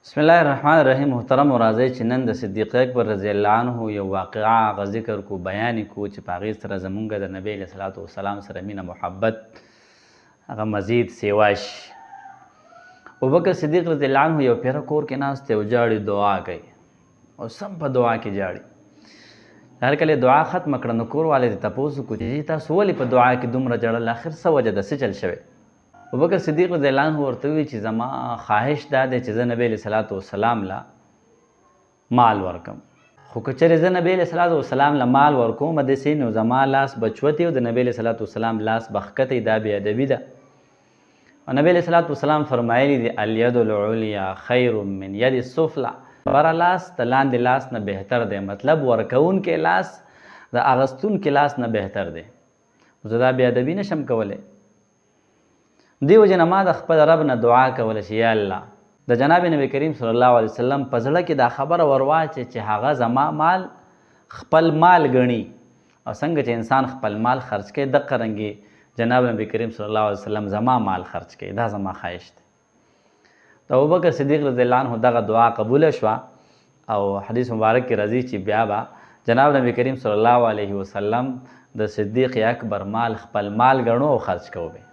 بسم الله الرحمن الرحیم. محترم راځئ چې نن د صدیق اکبر رضی الله عنه یو واقعه هغه ذکر کو، بیان کو چې په هغې سره زمونږ د نبی علیه صلات وسلام سره مینه محبت هغه مزید سیوا شي. ابوبکر صدیق رضی الله عنه یو پیره کور کې ناست دی او جاړي دعا کوي او سم په دعا کې جاړي. هر کله دعا ختمه کړه نو کور والې ته تپوس وکړو چې تاسو ولې په دعا کې دومره جړل، آخر څه وجه ده، څه چل شوی؟ ابوبکر صدیق رضی الله عنه ورته وویل چې زما خواهش دا دی چې زه نبی علیه صلات وسلام له مال ورکم، خو که چېرې زه نبی علیه صلات وسلام له مال ورکوم داسې نو زما لاس به چوتې او د نبی علیه صلات وسلام لاس به ښکتی، دا بېادبي ده. او نبی علیه صلات وسلام فرمایلی دی الید العلیا خیر من ید السفلی، بره لاس د لاندې لاس نه بهتر دی، مطلب ورکوونکی لاس د اغستونکي لاس نه بهتر دی. زه دا بېادبي نشم کولی. دیو جن ما د خپل رب نه دعا کوله چې یا الله د جناب نبی کریم صلی الله علیه وسلم په زړه کې دا خبره ورواچې چې هغه زما مال خپل مال ګڼي، او څنګه چې انسان خپل مال خرج کوي دقه رنګې جناب نبی کریم صلی الله علیه وسلم زما مال خرج کوي. دا زما خواهش دی. د ابوبکر صدیق رضی الله عنه دغه دعا قبوله شوه او حدیث مبارک کې راځي چې بیا به جناب نبی کریم صلی الله علیه وسلم د صدیق اکبر مال خپل مال ګڼو او خرج کوو.